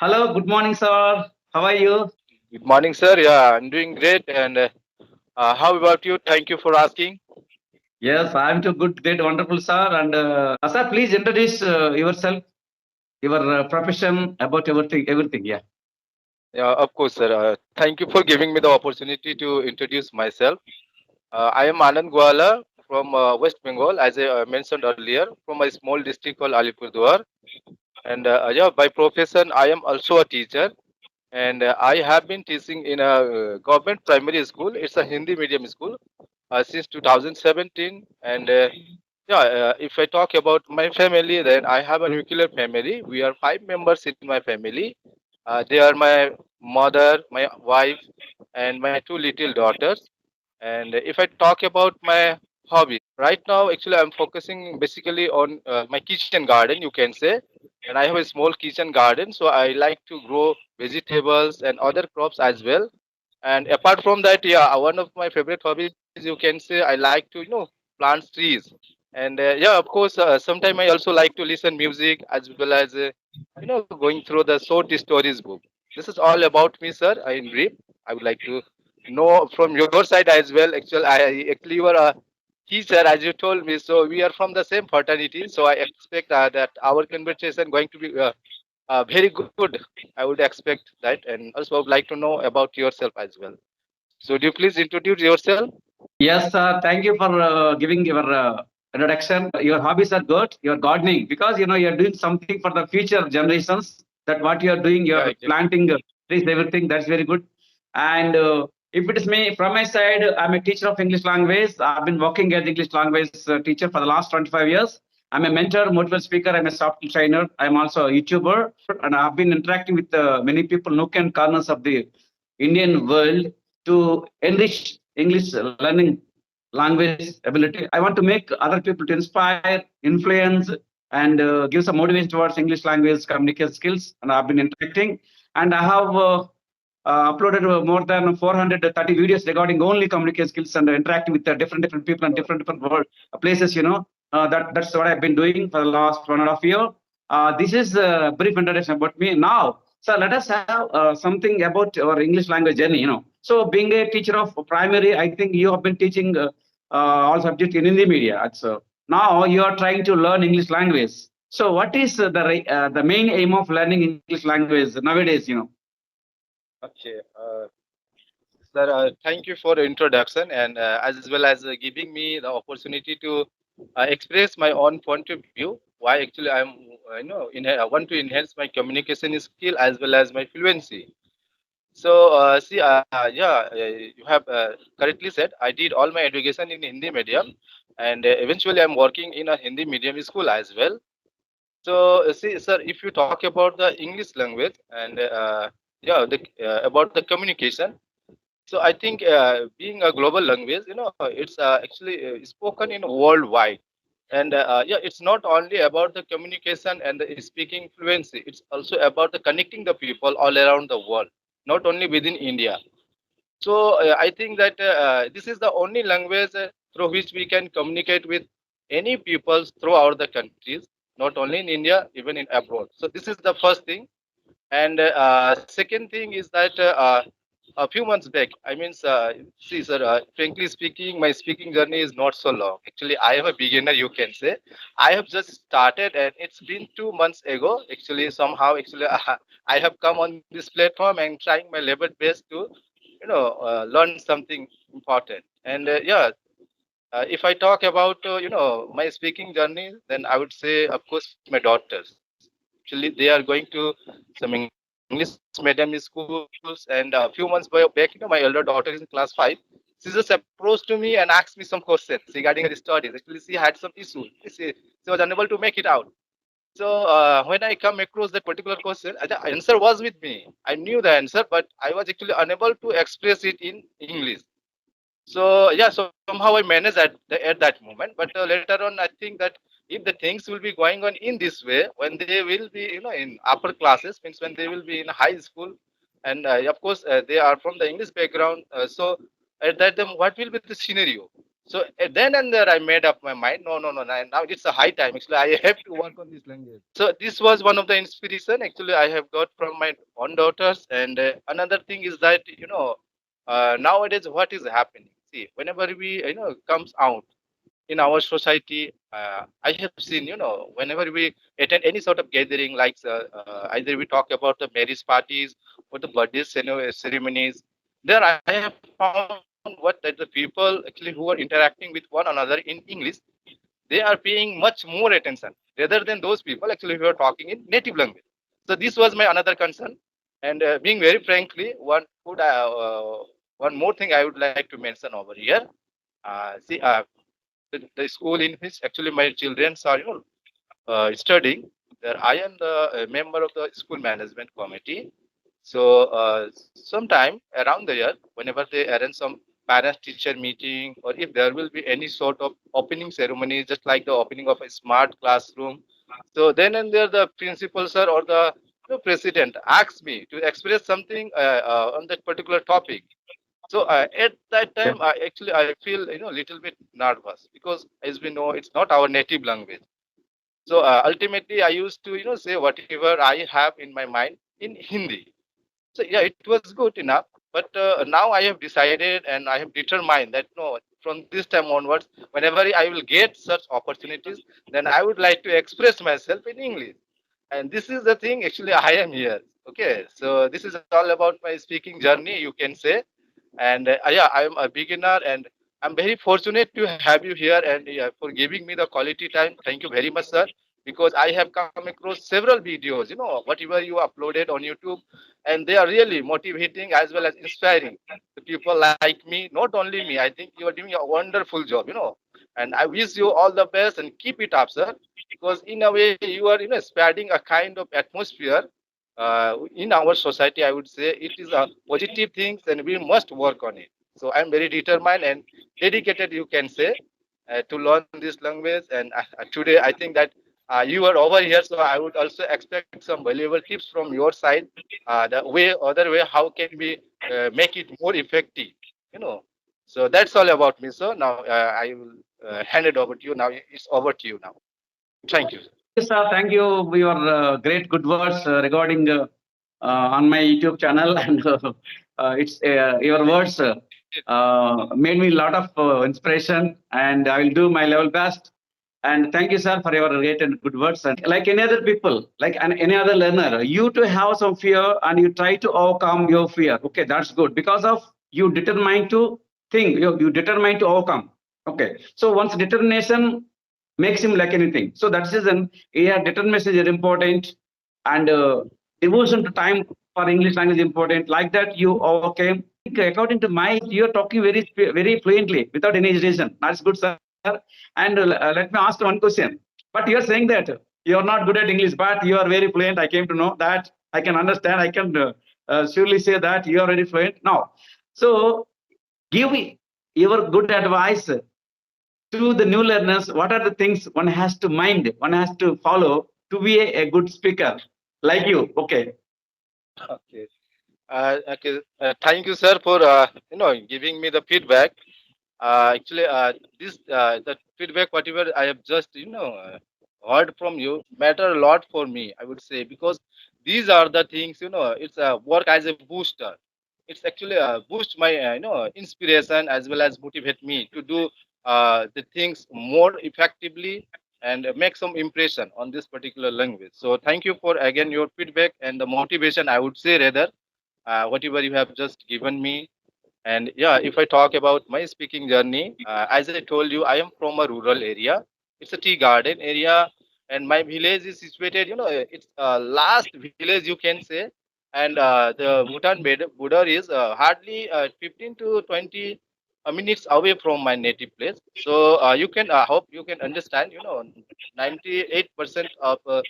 Hello, good morning, sir. How are you? Good morning, sir. Yeah, I'm doing great. And how about you? Thank you for asking. Yes, I'm too good, great, wonderful, sir. And sir, please introduce yourself, your profession, about everything. Yeah. Yeah, of course, sir. Thank you for giving me the opportunity to introduce myself. I am Anand Gwala from West Bengal, as I mentioned earlier, from a small district called Alipurduar. And yeah, by profession, I am also a teacher. And I have been teaching in a government primary school. It's a Hindi medium school since 2017. And yeah, if I talk about my family, then I have a nuclear family. We are five members in my family. They are my mother, my wife, and my two little daughters. And if I talk about my hobby, right now, actually, I'm focusing basically on my kitchen garden, you can say. And I have a small kitchen garden, so I like to grow vegetables and other crops as well. And apart from that, yeah, one of my favorite hobbies, you can say, I like to, plant trees. And yeah, of course, sometimes I also like to listen music as well as, going through the short stories book. This is all about me, sir. In brief, I would like to know from your side as well. Actually, you are a teacher, as you told me. So we are from the same fraternity. So I expect that our conversation going to be very good. I would expect that, and also I would like to know about yourself as well. So, do you please introduce yourself? Yes, sir. Thank you for giving your introduction. Your hobbies are good. You're gardening because you're doing something for the future generations. That what you are doing, Yeah, you're exactly. planting trees, everything. That's very good. And if it is me, from my side, I'm a teacher of English language. I've been working as English language teacher for the last 25 years. I'm a mentor, motivational speaker. I'm a software trainer. I'm also a YouTuber, and I've been interacting with many people, nook and corners of the Indian world to enrich English learning language ability. I want to make other people to inspire, influence, and give some motivation towards English language communication skills. And I've been interacting, and I have uploaded more than 430 videos regarding only communication skills and interacting with different people and different world places. That's what I've been doing for the last 1.5 year. This is a brief introduction about me. Now, so let us have something about our English language journey. So being a teacher of primary, I think you have been teaching all subjects in Hindi media. So now you are trying to learn English language. So what is the main aim of learning English language nowadays? Okay. Sir, thank you for the introduction and as well as giving me the opportunity to express my own point of view. Why actually I want to enhance my communication skill as well as my fluency. So, see, yeah, you have correctly said. I did all my education in Hindi medium, and eventually I'm working in a Hindi medium school as well. So, see, sir, if you talk about the English language and yeah, about the communication, so I think being a global language, it's actually spoken in worldwide, and yeah, it's not only about the communication and the speaking fluency. It's also about the connecting the people all around the world, not only within India. So I think that this is the only language through which we can communicate with any peoples throughout the countries, not only in India, even in abroad. So this is the first thing. And second thing is that a few months back, I mean, see, sir, frankly speaking, my speaking journey is not so long. Actually, I am a beginner, you can say. I have just started, and it's been 2 months ago. Actually, somehow, actually, I have come on this platform and trying my level best to, learn something important. And yeah, if I talk about my speaking journey, then I would say, of course, my daughters. Actually, they are going to some English medium schools, and a few months back, my elder daughter is in class 5. She just approached to me and asked me some questions regarding her studies. Actually, she had some issue. She was unable to make it out. So when I come across that particular question, the answer was with me. I knew the answer, but I was actually unable to express it in English. So yeah, somehow I managed at that moment. But later on, I think that if the things will be going on in this way, when they will be in upper classes, means when they will be in high school, and of course they are from the English background. So at that time, what will be the scenario? So then and there, I made up my mind. No, no, no. Now it's a high time. Actually, I have to work on this language. So this was one of the inspiration. Actually, I have got from my own daughters. And another thing is that nowadays what is happening? See, whenever we comes out in our society, I have seen whenever we attend any sort of gathering, like either we talk about the marriage parties or the birthday ceremonies, there I have found what that the people actually who are interacting with one another in English, they are paying much more attention rather than those people actually who are talking in native language. So this was my another concern. And being very frankly, one more thing I would like to mention over here. See, the school in which actually my children are studying, there I am the member of the school management committee. So sometime around the year, whenever they arrange some parent teacher meeting, or if there will be any sort of opening ceremony, just like the opening of a smart classroom, so then and there the principal sir or the president asks me to express something on that particular topic. So at that time, I feel little bit nervous, because as we know, it's not our native language. So ultimately, I used to say whatever I have in my mind in Hindi. So yeah, it was good enough. But now I have decided and I have determined that no, from this time onwards, whenever I will get such opportunities, then I would like to express myself in English. And this is the thing. Actually, I am here. Okay, so this is all about my speaking journey, you can say. And yeah, I am a beginner, and I'm very fortunate to have you here, and for giving me the quality time. Thank you very much, sir. Because I have come across several videos, whatever you uploaded on YouTube, and they are really motivating as well as inspiring the people like me. Not only me, I think you are doing a wonderful job. And I wish you all the best and keep it up, sir. Because in a way, you are spreading a kind of atmosphere in our society. I would say it is a positive thing, and we must work on it. So I'm very determined and dedicated, you can say, to learn this language. And today, I think that you are over here, so I would also expect some valuable tips from your side. The way, other way, how can we make it more effective? You know. So that's all about me. So now I will hand it over to you. Now it's over to you now. Thank you. Thank you, sir. Thank you for your great good words regarding on my YouTube channel, and it's your words made me a lot of inspiration, and I will do my level best. And thank you, sir, for your great and good words. And like any other people, like any other learner, you to have some fear and you try to overcome your fear. Okay, that's good because of you determined to think. You determined to overcome. Okay, so once determination makes him like anything. So that's reason yeah, determination is important, and devotion to time for English language is important. Like that, you overcame. According to my, you're talking very fluently without any hesitation. That's good, sir. And let me ask one question. But you're saying that you're not good at English, but you are very fluent. I came to know that. I can understand. I can surely say that you are very fluent now. So give me your good advice to the new learners. What are the things one has to mind, one has to follow to be a good speaker like you? Okay. Okay. Okay. Thank you, sir, for giving me the feedback. Actually, this the feedback whatever I have just heard from you matter a lot for me, I would say, because these are the things, it's work as a booster. It's actually boost my inspiration as well as motivate me to do the things more effectively and make some impression on this particular language. So thank you for again your feedback and the motivation, I would say, rather whatever you have just given me. And yeah, if I talk about my speaking journey, as I told you, I am from a rural area. It's a tea garden area, and my village is situated, it's last village, you can say. And the border is hardly 15 to 20 minutes away from my native place. So you can hope you can understand, 98% of the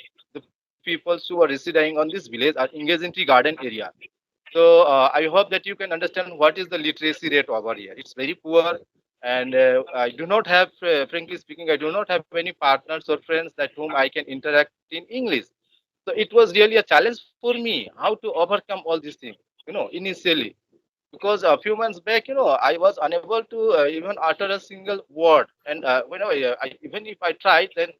people who are residing on this village are engaged in tea garden area. So I hope that you can understand what is the literacy rate over here. It's very poor, and I do not have, frankly speaking, I do not have any partners or friends that whom I can interact in English. So it was really a challenge for me how to overcome all these things. Initially, because a few months back, I was unable to even utter a single word. And even if I tried, then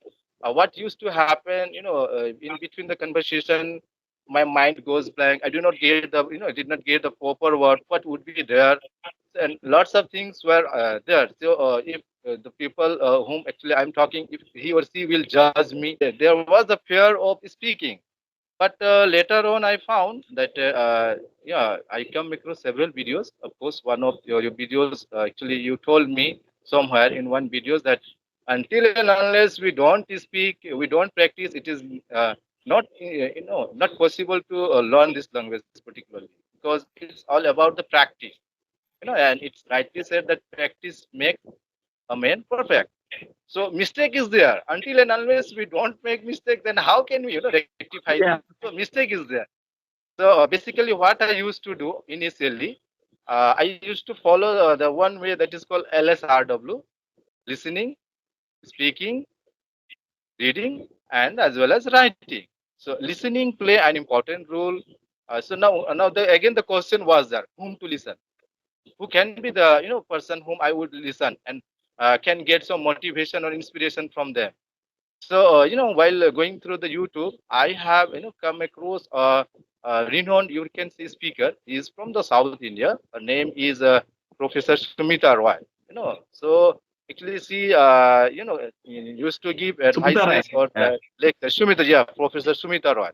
what used to happen, in between the conversation, my mind goes blank. I do not get I did not get the proper word. What would be there? And lots of things were there. So if the people whom actually I'm talking, if he or she will judge me, there was a fear of speaking. But later on, I found that yeah, I come across several videos. Of course, one of your videos actually you told me somewhere in one videos that until and unless we don't speak, we don't practice, it is not not possible to learn this language particularly, because it's all about the practice. And it's rightly said that practice makes a man perfect. So mistake is there. Until and unless we don't make mistake, then how can we rectify things? Yeah. So mistake is there. So basically, what I used to do initially, I used to follow the one way that is called LSRW: listening, speaking, reading, and as well as writing. So listening play an important role. So now again the question was there: whom to listen? Who can be the person whom I would listen and can get some motivation or inspiration from them. So while going through the YouTube, I have come across a renowned you can see speaker. He is from the South India. Her name is Professor Sumita Roy. So actually she used to give Sumita Rai. advices or Yeah. lecture. Sumita, yeah, Professor Sumita Roy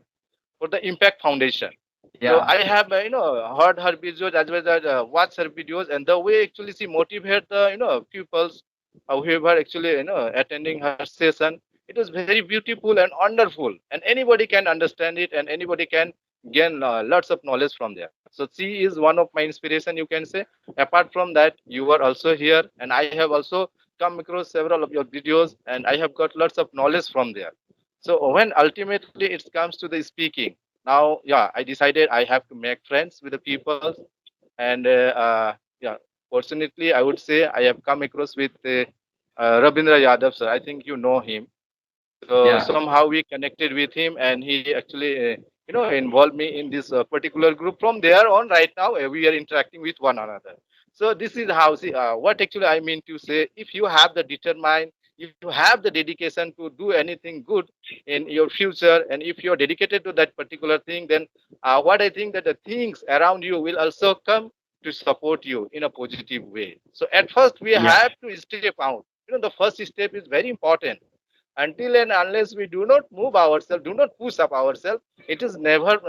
for the Impact Foundation. So Yeah. I have heard her videos as well as watched her videos, and the way actually she motivate the pupils whoever actually attending her session. It was very beautiful and wonderful, and anybody can understand it, and anybody can gain lots of knowledge from there. So she is one of my inspiration, you can say. Apart from that, you are also here, and I have also come across several of your videos, and I have got lots of knowledge from there. So when ultimately it comes to the speaking, now yeah, I decided I have to make friends with the people, and yeah, fortunately I would say I have come across with Rabindra Yadav sir. I think you know him. So Yeah. somehow we connected with him, and he actually, involved me in this particular group. From there on, right now, we are interacting with one another. So this is how, see, what actually I mean to say, if you have the determine, if you have the dedication to do anything good in your future, and if you're dedicated to that particular thing, then what I think that the things around you will also come to support you in a positive way. So at first, we Yeah. have to step out. The first step is very important. Until and unless we do not move ourselves, do not push up ourselves, it is never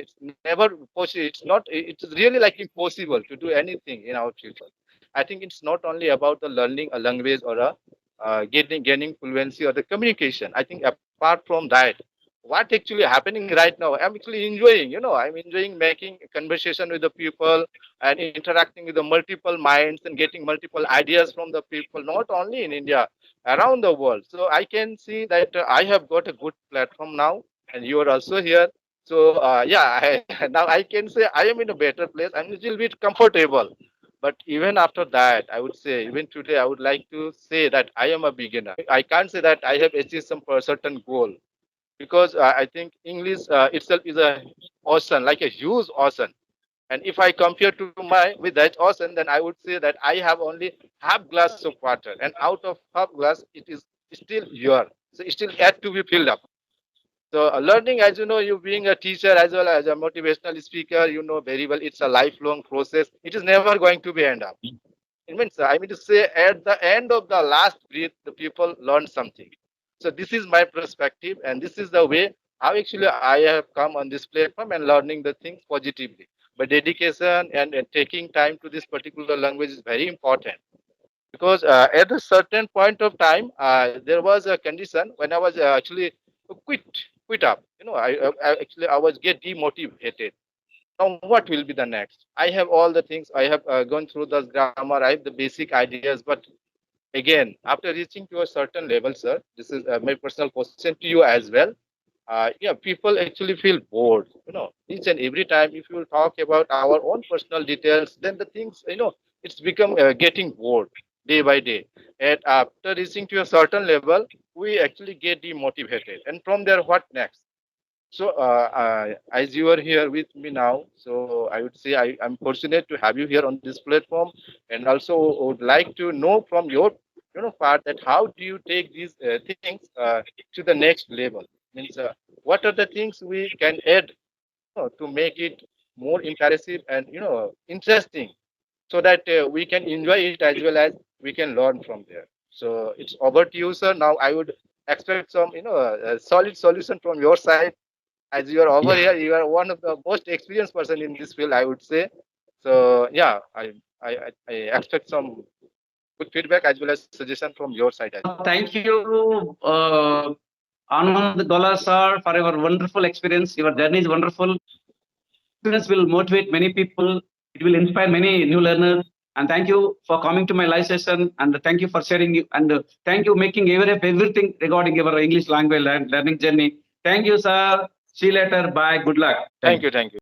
it's never possible. It is really like impossible to do anything in our future. I think it's not only about the learning a language or a gaining fluency or the communication. I think apart from that, what actually happening right now, I'm actually enjoying, I'm enjoying making conversation with the people and interacting with the multiple minds and getting multiple ideas from the people, not only in India, around the world. So I can see that I have got a good platform now, and you are also here. So yeah, now I can say I am in a better place. I'm a little bit comfortable. But even after that, I would say, even today, I would like to say that I am a beginner. I can't say that I have achieved some certain goal, because I think English itself is a ocean, like a huge ocean. And if I compare to my with that ocean, then I would say that I have only half glass of water, and out of half glass, it is still here. So it still had to be filled up. So learning, as you know, you being a teacher as well as a motivational speaker, you know very well, it's a lifelong process. It is never going to be end up. It means, I mean to say, at the end of the last breath, the people learn something. So this is my perspective, and this is the way how actually I have come on this platform and learning the things positively. But dedication and taking time to this particular language is very important, because at a certain point of time, there was a condition when I was quit quit up. I was get demotivated. Now what will be the next? I have all the things. I have gone through the grammar. I have the basic ideas, but again, after reaching to a certain level, sir, this is my personal question to you as well. Yeah, people actually feel bored. Each and every time, if you talk about our own personal details, then the things, it's become getting bored day by day. And after reaching to a certain level, we actually get demotivated. And from there, what next? So, as you are here with me now, so I would say I'm fortunate to have you here on this platform, and also would like to know from your, part that how do you take these things to the next level? Means, what are the things we can add, to make it more impressive and interesting, so that we can enjoy it as well as we can learn from there. So it's over to you, sir. Now I would expect some, a solid solution from your side. As you are over Yeah. here, you are one of the most experienced person in this field, I would say. So yeah, I expect some good feedback as well as suggestion from your side as well. Thank you, Anand Gola sir, for your wonderful experience. Your journey is wonderful. Experience will motivate many people. It will inspire many new learners. And thank you for coming to my live session. And thank you for sharing. And thank you making everything regarding your English language learning journey. Thank you, sir. See you later. Bye. Good luck. Thank Thank you. you, thank you.